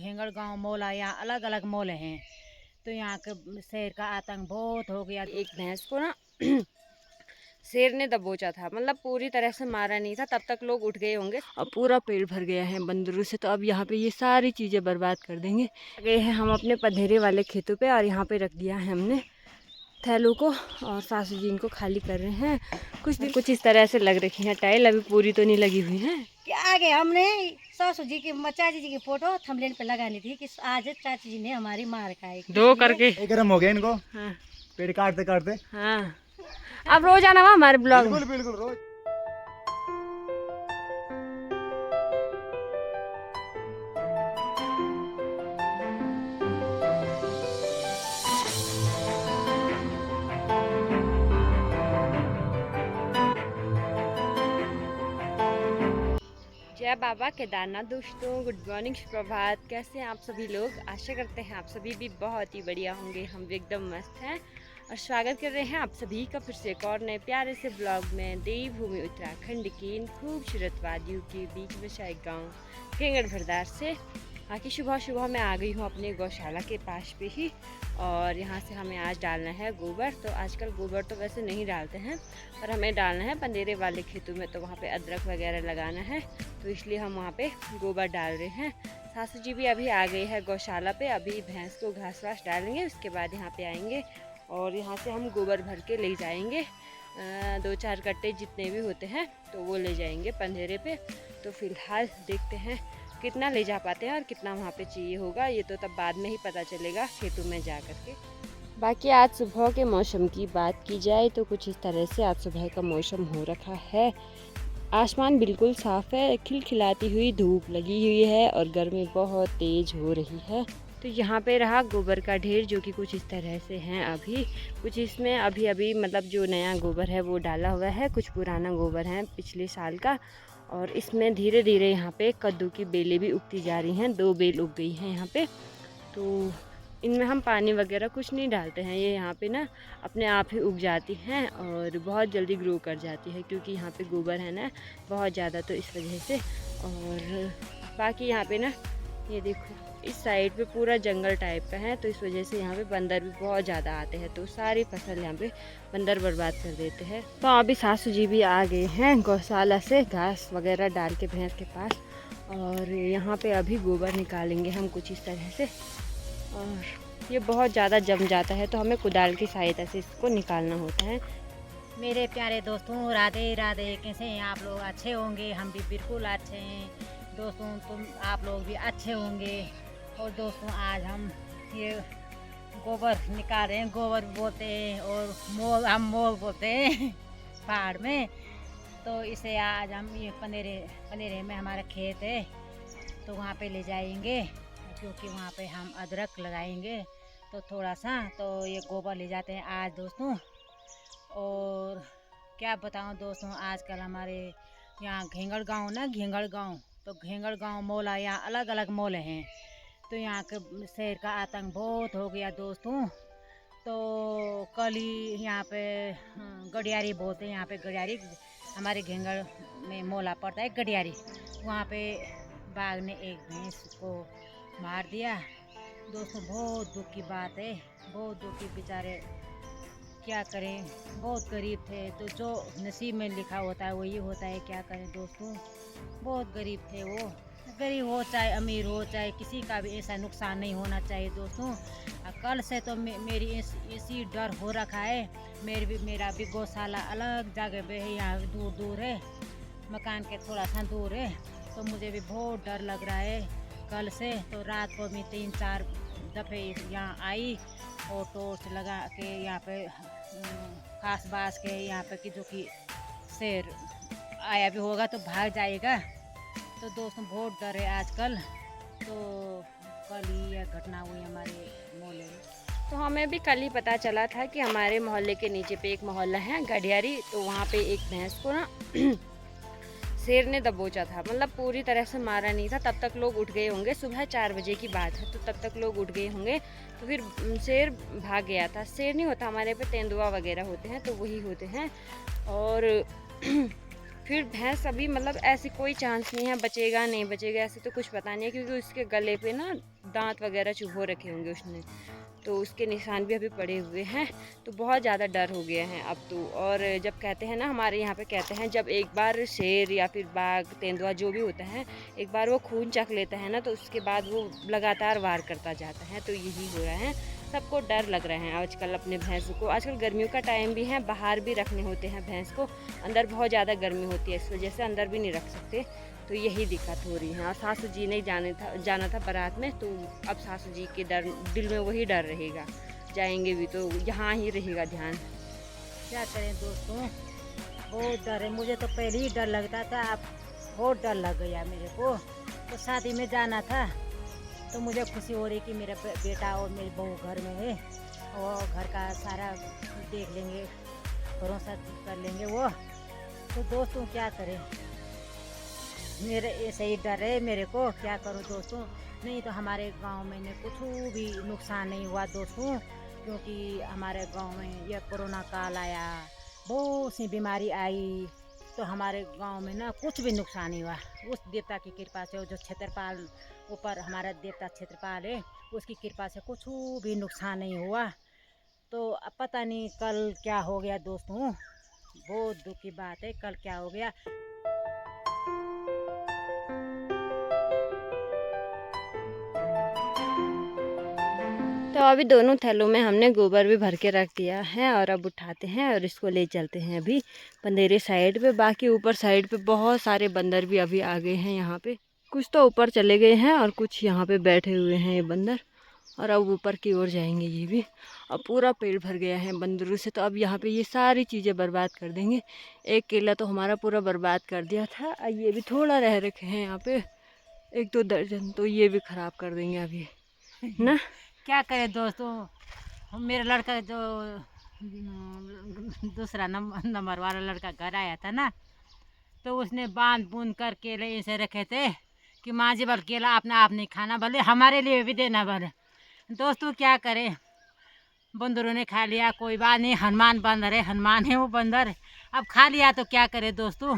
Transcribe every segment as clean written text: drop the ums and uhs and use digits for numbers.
घेंगड़ गांव मौला, यहाँ अलग अलग मौले हैं। तो यहाँ के शेर का आतंक बहुत हो गया। एक भैंस को ना शेर ने दबोचा था, मतलब पूरी तरह से मारा नहीं था, तब तक लोग उठ गए होंगे। अब पूरा पेड़ भर गया है बंदरों से, तो अब यहाँ पे ये सारी चीज़ें बर्बाद कर देंगे। गए हैं हम अपने पधेरे वाले खेतों पे और यहाँ पे रख दिया है हमने थैलों को, और सासू जी इनको खाली कर रहे हैं। कुछ इस तरह से लग रखी है टाइल, अभी पूरी तो नहीं लगी हुई है। आगे हमने सासू जी की चाची जी की फोटो थंबनेल पे लगानी थी कि आज चाची जी ने हमारी मार खाई। दो करके गरम हो गया इनको। हाँ पेड़ काटते काटते। हाँ, अब रोज आना हमारे ब्लॉग में। बिल्कुल बिल्कुल रोज। जय बाबा केदारनाथ। दोस्तों गुड मॉर्निंग, सुप्रभात। कैसे हैं आप सभी लोग? आशा करते हैं आप सभी भी बहुत ही बढ़िया होंगे। हम भी एकदम मस्त हैं और स्वागत कर रहे हैं आप सभी का फिर से एक और नए प्यारे से ब्लॉग में। देवभूमि उत्तराखंड की इन खूबसूरत वादियों के बीच में शायद गाँव घेंगड़ भरदार से बाकी सुबह मैं आ गई हूँ अपने गौशाला के पास पे ही, और यहाँ से हमें आज डालना है गोबर। तो आजकल गोबर तो वैसे नहीं डालते हैं, पर हमें डालना है पंदेरे वाले खेतों में, तो वहाँ पे अदरक वगैरह लगाना है, तो इसलिए हम वहाँ पे गोबर डाल रहे हैं। सासू जी भी अभी आ गई है गौशाला पे, अभी भैंस को घास वास डालेंगे, उसके बाद यहाँ पे आएंगे और यहाँ से हम गोबर भर के ले जाएंगे। 2-4 कट्टे जितने भी होते हैं तो वो ले जाएंगे पंदेरे पे। तो फिलहाल देखते हैं कितना ले जा पाते हैं और कितना वहाँ पे चाहिए होगा, ये तो तब बाद में ही पता चलेगा खेतों में जा कर के। बाकी आज सुबह के मौसम की बात की जाए तो कुछ इस तरह से आज सुबह का मौसम हो रखा है। आसमान बिल्कुल साफ है, खिलखिलाती हुई धूप लगी हुई है और गर्मी बहुत तेज़ हो रही है। तो यहाँ पे रहा गोबर का ढेर, जो कि कुछ इस तरह से हैं। अभी कुछ इसमें अभी मतलब जो नया गोबर है वो डाला हुआ है, कुछ पुराना गोबर है पिछले साल का। और इसमें धीरे धीरे यहाँ पे कद्दू की बेलें भी उगती जा रही हैं। 2 बेल उग गई हैं यहाँ पे। तो इनमें हम पानी वगैरह कुछ नहीं डालते हैं, ये यहाँ पे ना अपने आप ही उग जाती हैं और बहुत जल्दी ग्रो कर जाती है, क्योंकि यहाँ पे गोबर है ना बहुत ज़्यादा, तो इस वजह से। और बाकी यहाँ पे ना ये देखो इस साइड पे पूरा जंगल टाइप का है, तो इस वजह से यहाँ पे बंदर भी बहुत ज़्यादा आते हैं, तो सारी फसल यहाँ पे बंदर बर्बाद कर देते हैं। तो अभी सासू जी भी आ गए हैं गौशाला से घास वगैरह डाल के भैंस के पास, और यहाँ पे अभी गोबर निकालेंगे हम कुछ इस तरह से। और ये बहुत ज़्यादा जम जाता है, तो हमें कुदाल की सहायता से इसको निकालना होता है। मेरे प्यारे दोस्तों, राधे राधे। कैसे हैं आप लोग? अच्छे होंगे, हम भी बिल्कुल अच्छे हैं। दोस्तों तुम आप लोग भी अच्छे होंगे। और दोस्तों आज हम ये गोबर निकाल रहे हैं, गोबर भी बोलते हैं और हम मोल बोलते हैं पहाड़ में। तो इसे आज हम ये पनेरे में हमारा खेत है, तो वहाँ पे ले जाएंगे, क्योंकि वहाँ पे हम अदरक लगाएंगे, तो थोड़ा सा तो ये गोबर ले जाते हैं आज दोस्तों। और क्या बताऊँ दोस्तों, आजकल हमारे यहाँ घेंगड़ गांव ना, घेंगड़ गांव, तो घेंगड़ गांव मौला, यहाँ अलग अलग मौले हैं। तो यहाँ के शेर का आतंक बहुत हो गया दोस्तों। तो कल ही यहाँ पे गडियारी बोलते हैं, यहाँ पे गडियारी हमारे घेंगड़ में मौला पड़ता है गडियारी, वहाँ पे बाघ ने एक भैंस को मार दिया दोस्तों। बहुत दुख की बात है, बहुत दुख की। बेचारे क्या करें, बहुत गरीब थे, तो जो नसीब में लिखा होता है वही होता है, क्या करें दोस्तों। बहुत गरीब थे वो, गरीब हो चाहे अमीर हो, चाहे किसी का भी ऐसा नुकसान नहीं होना चाहिए दोस्तों। कल से तो मेरी इसी डर हो रखा है। मेरा भी गौशाला अलग जगह पे है, यहाँ दूर दूर है, मकान के थोड़ा सा दूर है, तो मुझे भी बहुत डर लग रहा है कल से। तो रात को मैं 3-4 दफ़े यहाँ आई और टॉर्च लगा के यहाँ पे खास बास के यहाँ पे कि जो कि शेर आया भी होगा तो भाग जाएगा। तो दोस्तों बहुत डर है आजकल। तो कल ही यह घटना हुई हमारे मोहल्ले में। तो हमें भी कल ही पता चला था कि हमारे मोहल्ले के नीचे पे एक मोहल्ला है गडियारी, तो वहाँ पे एक भैंस को ना शेर ने दबोचा था, मतलब पूरी तरह से मारा नहीं था, तब तक लोग उठ गए होंगे। सुबह 4 बजे की बात है, तो तब तक लोग उठ गए होंगे, तो फिर शेर भाग गया था। शेर नहीं होता हमारे पे, तेंदुआ वगैरह होते हैं, तो वही होते हैं। और फिर भैंस अभी मतलब ऐसी कोई चांस नहीं है बचेगा नहीं बचेगा, ऐसे तो कुछ पता नहीं है, क्योंकि उसके गले पे ना दांत वगैरह चुभो रखे होंगे उसने, तो उसके निशान भी अभी पड़े हुए हैं। तो बहुत ज़्यादा डर हो गया है अब तो। और जब कहते हैं ना, हमारे यहाँ पे कहते हैं, जब एक बार शेर या फिर बाघ, तेंदुआ जो भी होता है, एक बार वो खून चख लेता है ना, तो उसके बाद वो लगातार वार करता जाता है। तो यही हो रहा है, सबको डर लग रहा है आजकल अपने भैंस को। आजकल गर्मियों का टाइम भी है, बाहर भी रखने होते हैं भैंस को, अंदर बहुत ज़्यादा गर्मी होती है, इस वजह से अंदर भी नहीं रख सकते। तो यही दिक्कत हो रही है। और सासू जी ने जाना था बारात में, तो अब सासू जी के दिल में वही डर रहेगा, जाएंगे भी तो यहाँ ही रहेगा ध्यान। क्या करें दोस्तों, बहुत डर है। मुझे तो पहले ही डर लगता था, अब बहुत डर लग गया मेरे को। तो शादी में जाना था, तो मुझे खुशी हो रही कि मेरा बेटा और मेरी बहू घर में है, और घर का सारा देख लेंगे, भरोसा कर लेंगे वो। तो दोस्तों क्या करें, मेरे ऐसे ही डर है मेरे को, क्या करूं दोस्तों। नहीं तो हमारे गांव में ने कुछ भी नुकसान नहीं हुआ दोस्तों, क्योंकि हमारे गांव में यह कोरोना काल आया, बहुत सी बीमारी आई, तो हमारे गांव में ना कुछ भी नुकसान नहीं हुआ। उस देवता की कृपा से, जो क्षेत्रपाल ऊपर हमारा देवता क्षेत्रपाल है, उसकी कृपा से कुछ भी नुकसान नहीं हुआ। तो अब पता नहीं कल क्या हो गया दोस्तों, बहुत दुख की बात है, कल क्या हो गया। तो अभी दोनों थैलों में हमने गोबर भी भर के रख दिया है, और अब उठाते हैं और इसको ले चलते हैं अभी पंदेरे साइड पे। बाकी ऊपर साइड पे बहुत सारे बंदर भी अभी आ गए हैं यहाँ पे, कुछ तो ऊपर चले गए हैं और कुछ यहाँ पे बैठे हुए हैं ये बंदर, और अब ऊपर की ओर जाएंगे ये भी। अब पूरा पेड़ भर गया है बंदरों से, तो अब यहाँ पे ये सारी चीज़ें बर्बाद कर देंगे। एक केला तो हमारा पूरा बर्बाद कर दिया था, और ये भी थोड़ा रह रखे हैं यहाँ पे, 1-2 दर्जन, तो ये भी ख़राब कर देंगे अभी ना। क्या करें दोस्तों, मेरा लड़का जो दूसरा नंबर वाला लड़का घर आया था ना, तो उसने बांध बूंद कर केले ऐसे रखे थे कि माँ जी बल केला अपना आप नहीं खाना, भले हमारे लिए भी देना भले। दोस्तों क्या करें, बंदरों ने खा लिया, कोई बात नहीं, हनुमान बंदर है, हनुमान है वो बंदर, अब खा लिया तो क्या करे दोस्तों।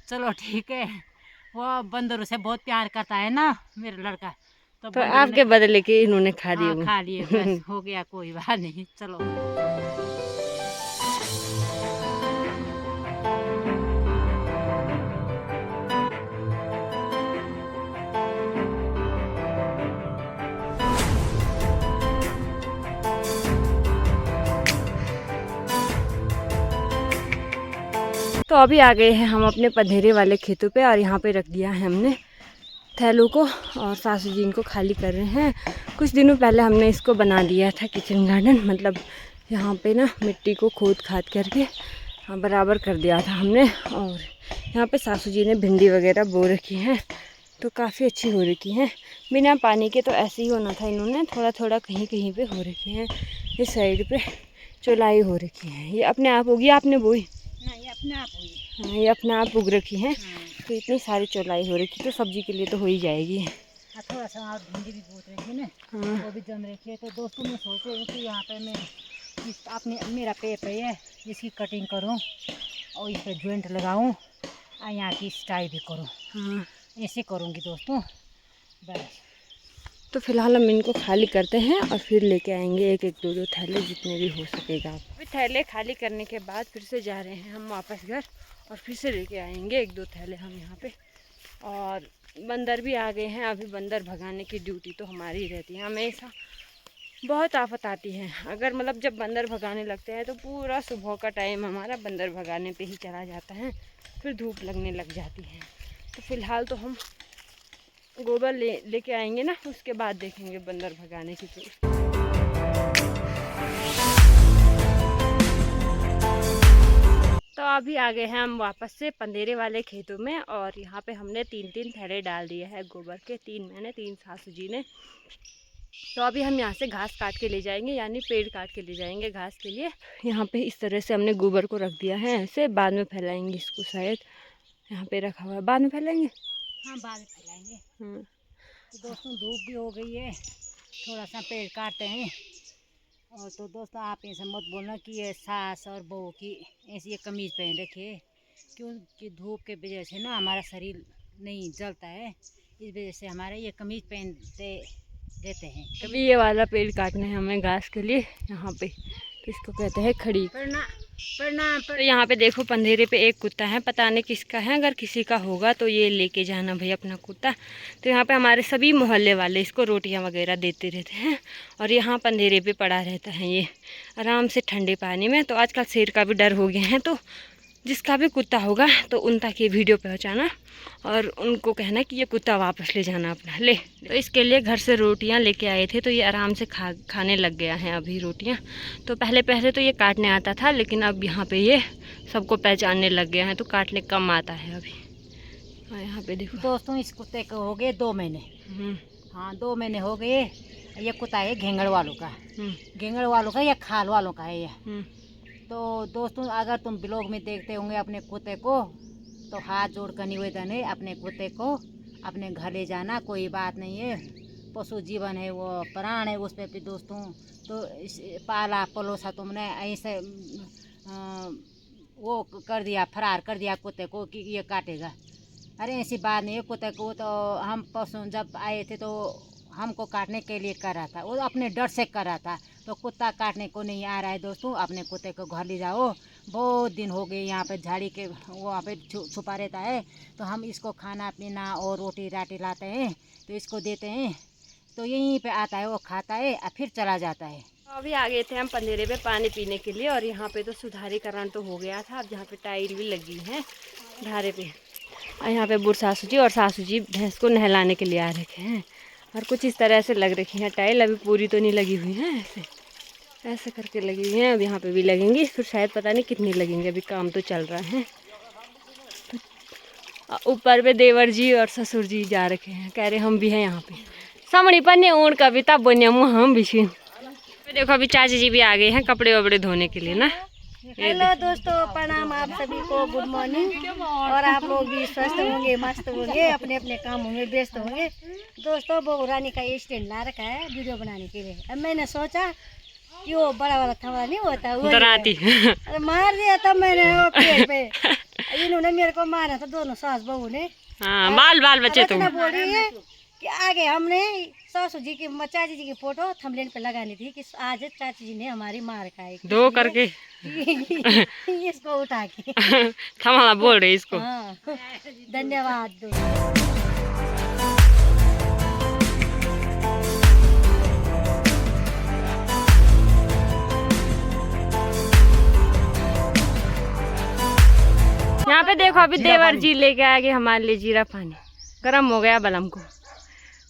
चलो ठीक है, वो बंदरों से बहुत प्यार करता है ना मेरा लड़का, तो आपके बदले के इन्होंने खा लिए। हाँ, खा लिए, बस हो गया, कोई बात नहीं, चलो। तो अभी आ गए हैं हम अपने पंधेरे वाले खेतों पे, और यहाँ पे रख दिया है हमने थैलों को, और सासू जी इनको खाली कर रहे हैं। कुछ दिनों पहले हमने इसको बना दिया था किचन गार्डन, मतलब यहाँ पे ना मिट्टी को खोद खाद करके बराबर कर दिया था हमने। और यहाँ पे सासू जी ने भिंडी वगैरह बो रखी हैं, तो काफ़ी अच्छी हो रखी हैं बिना पानी के। तो ऐसे ही होना था, इन्होंने थोड़ा थोड़ा कहीं कहीं पे हो रखी हैं। इस साइड पे चौलाई हो रखी है, ये अपने आप होगी, आपने बोई? नहीं, अपने आप हुई। हाँ, ये अपने आप उग रखी हैं। तो इतनी सारी चौलाई हो रखी, तो सब्जी के लिए तो हो ही जाएगी। हाँ, थोड़ा सा और भिंडी भी बोत रखी है ना, हाँ। वो भी जम रखी है। तो दोस्तों मैं सोच रही हूँ कि यहाँ पे मैं अपने मेरा पेड़ है, इसकी कटिंग करूँ और इस पर जॉइंट लगाऊँ और यहाँ की स्टाइल भी करूँ। हाँ, ऐसे करूँगी दोस्तों बस। तो फिलहाल हम इनको खाली करते हैं और फिर लेके आएंगे 1-1, 2-2 थैले, जितने भी हो सकेगा। अभी थैले खाली करने के बाद फिर से जा रहे हैं हम वापस घर, और फिर से लेके आएंगे 1-2 थैले हम यहाँ पे। और बंदर भी आ गए हैं, अभी बंदर भगाने की ड्यूटी तो हमारी रहती है हमेशा। बहुत आफत आती है, अगर मतलब जब बंदर भगाने लगते हैं तो पूरा सुबह का टाइम हमारा बंदर भगाने पे ही चला जाता है, फिर धूप लगने लग जाती है। तो फिलहाल तो हम गोबर लेके आएंगे ना, उसके बाद देखेंगे बंदर भगाने की। तो अभी आ गए हैं हम वापस से पंदेरे वाले खेतों में, और यहाँ पे हमने 3-3 थैले डाल दिए हैं गोबर के, 3 मैंने 3 सासू जी ने। तो अभी हम यहाँ से घास काट के ले जाएंगे, यानी पेड़ काट के ले जाएंगे घास के लिए। यहाँ पे इस तरह से हमने गोबर को रख दिया है ऐसे, बाद में फैलाएंगे इसको, शायद यहाँ पे रखा हुआ है, बाद में फैलाएंगे। हाँ, बाद में फैलाएंगे। तो दोस्तों धूप भी हो गई है, थोड़ा सा पेड़ काटते हैं। और तो दोस्तों आप ऐसा मत बोलना कि ये सास और बहू की ऐसी ये कमीज़ पहन रखी है, क्योंकि धूप के वजह से ना हमारा शरीर नहीं जलता है, इस वजह से हमारे ये कमीज़ पहनते देते हैं। अभी ये वाला पेड़ काटना है हमें घास के लिए यहाँ पे, तो इसको कहते हैं खड़ी। तो यहाँ पे देखो पंधेरे पे एक कुत्ता है, पता नहीं किसका है, अगर किसी का होगा तो ये लेके जाना भाई अपना कुत्ता। तो यहाँ पे हमारे सभी मोहल्ले वाले इसको रोटियाँ वगैरह देते रहते हैं और यहाँ पंधेरे पे पड़ा रहता है ये आराम से ठंडे पानी में। तो आजकल शेर का भी डर हो गया है, तो जिसका भी कुत्ता होगा तो उन तक ये वीडियो पहुंचाना और उनको कहना कि ये कुत्ता वापस ले जाना अपना ले। तो इसके लिए घर से रोटियां लेके आए थे, तो ये आराम से खाने लग गया है अभी रोटियां। तो पहले तो ये काटने आता था, लेकिन अब यहाँ पे ये सबको पहचानने लग गया है, तो काटने कम आता है अभी। और यहाँ पे देखो दोस्तों, इस कुत्ते को हो गए 2 महीने। हाँ, 2 महीने हो गए। ये कुत्ता है घेंगड़ वालों का, घेंगड़ वालों का या खाल वालों का है ये। तो दोस्तों, अगर तुम ब्लॉग में देखते होंगे अपने कुत्ते को, तो हाथ जोड़कर निवेदन है अपने कुत्ते को अपने घर ले जाना, कोई बात नहीं है। पशु जीवन है, वो प्राण है उस पर भी दोस्तों। तो पाला पलोसा तुमने ऐसे वो कर दिया, फरार कर दिया कुत्ते को कि ये काटेगा। अरे ऐसी बात नहीं है। कुत्ते को तो हम पशु जब आए थे तो हमको काटने के लिए कर रहा था, वो अपने डर से कर रहा था। तो कुत्ता काटने को नहीं आ रहा है दोस्तों, अपने कुत्ते को घर ले जाओ। बहुत दिन हो गए यहाँ पे झाड़ी के वो वहाँ पे छुपा रहता है, तो हम इसको खाना पीना और रोटी राटी लाते हैं, तो इसको देते हैं, तो यहीं पे आता है, वो खाता है और फिर चला जाता है। अभी आ गए थे हम पंधेरे पे पानी पीने के लिए, और यहाँ पे तो सुधारीकरण तो हो गया था। अब यहाँ पे टाइल भी लगी है धारे पे, और यहाँ पे बुढ़ सासू जी और सासू जी भैंस को नहलाने के लिए आ रखे हैं, और कुछ इस तरह से लग रखी हैं टाइल। अभी पूरी तो नहीं लगी हुई है, ऐसे करके लगी हुई हैं। अब यहाँ पे भी लगेंगी, फिर शायद पता नहीं कितनी लगेंगी, अभी काम तो चल रहा है। तो ऊपर पे देवर जी और ससुर जी जा रखे हैं, कह रहे हम भी हैं यहाँ पे। सामने पन्ने ऊँट का भी तब बनिया मुँह हम भी छीन। देखो अभी चाची जी भी आ गए हैं कपड़े वपड़े धोने के लिए ना। हेलो दोस्तों, प्रणाम आप सभी को, गुड मॉर्निंग। और आप लोग भी स्वस्थ होंगे, मस्त होंगे, अपने अपने कामों में व्यस्त होंगे। दोस्तों, बहू रानी का ये स्टैंड ला रखा है वीडियो बनाने के लिए। अब मैंने सोचा कि वो बड़ा वाला थमड़ा नहीं होता वो डराती अरे मार दिया तब मैंने वो पेड़ पे। इन्होंने मेरे को मारा था, दोनों सास बहू ने। हाँ, बाल बच्चे तो बोल रही है कि आगे हमने सासू जी की चाची जी की फोटो थंबनेल पे लगानी थी कि आज चाची जी ने हमारी मार खाई दो करके इसको उठा के थमाला बोल रहे इसको। हाँ, धन्यवाद दोस्तों। यहाँ पे देखो अभी देवर जी लेके आ गए हमारे लिए जीरा पानी, गर्म हो गया बलम को।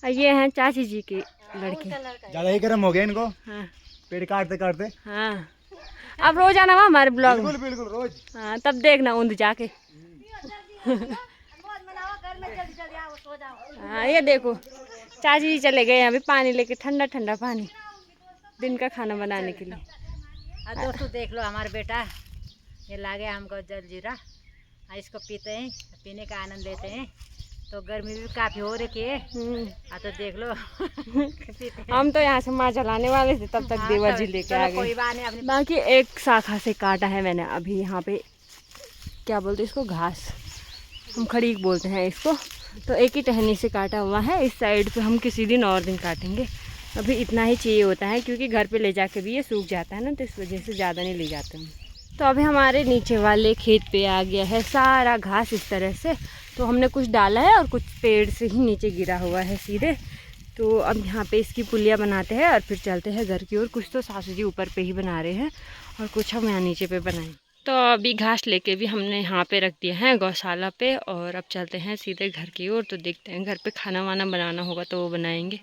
और ये हैं चाची जी के लड़के, ज्यादा ही गर्म हो गया इनको। हाँ, पेड़ काटते काटते। हाँ, अब रोज आना वहाँ हमारे ब्लॉग में। बिल्कुल बिल्कुल रोज। हाँ, तब देखना ऊंध जाके। हाँ, ये देखो चाची जी चले गए अभी पानी लेके, ठंडा ठंडा पानी दिन का खाना बनाने के लिए। दोस्तों देख लो, हमारा बेटा ये ला गया हमको जल जीरा, इसको पीते हैं, पीने का आनंद लेते हैं। तो गर्मी भी काफी हो रही है, तो देख लो हम तो यहाँ से माँ चलाने वाले थे, तब तक देवर जी लेके आ गए। कोई बात नहीं, अपनी बाकी एक शाखा से काटा है मैंने अभी, यहाँ पे क्या बोलते हैं इसको, घास, हम खड़ीक बोलते हैं इसको। तो एक ही टहनी से काटा हुआ है, इस साइड पे हम किसी दिन और दिन काटेंगे। अभी इतना ही चाहिए होता है, क्योंकि घर पे ले जाके भी ये सूख जाता है ना, तो इस वजह से ज़्यादा नहीं ले जाते हम। तो अभी हमारे नीचे वाले खेत पे आ गया है सारा घास इस तरह से। तो हमने कुछ डाला है और कुछ पेड़ से ही नीचे गिरा हुआ है सीधे। तो अब यहाँ पे इसकी पुलिया बनाते हैं और फिर चलते हैं घर की ओर। कुछ तो सासू जी ऊपर पे ही बना रहे हैं और कुछ हम यहाँ नीचे पे बनाएं। तो अभी घास लेके भी हमने यहाँ पे रख दिया है गौशाला पे, और अब चलते हैं सीधे घर की ओर। तो देखते हैं घर पे खाना वाना बनाना होगा तो वो बनाएंगे।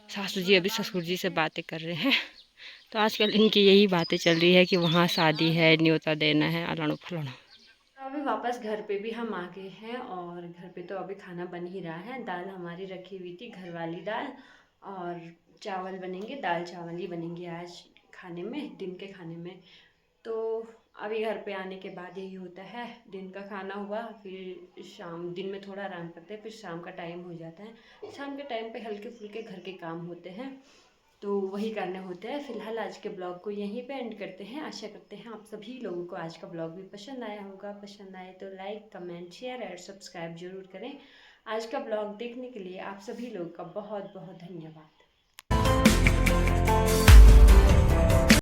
सासू जी अभी ससुर जी से बातें कर रहे हैं। तो आजकल इनकी यही बातें चल रही है कि वहाँ शादी है, न्योता देना है, अलानो फलाना। तो अभी वापस घर पे भी हम आ गए हैं, और घर पे तो अभी खाना बन ही रहा है। दाल हमारी रखी हुई थी, घर वाली दाल, और चावल बनेंगे, दाल चावल ही बनेंगे आज खाने में, दिन के खाने में। तो अभी घर पे आने के बाद यही होता है, दिन का खाना हुआ, फिर शाम, दिन में थोड़ा आराम करते हैं, फिर शाम का टाइम हो जाता है। शाम के टाइम पे हल्के फुल्के घर के काम होते हैं, तो वही करने होते हैं। फिलहाल आज के ब्लॉग को यहीं पे एंड करते हैं। आशा करते हैं आप सभी लोगों को आज का ब्लॉग भी पसंद आया होगा। पसंद आए तो लाइक, कमेंट, शेयर और सब्सक्राइब जरूर करें। आज का ब्लॉग देखने के लिए आप सभी लोगों का बहुत बहुत धन्यवाद।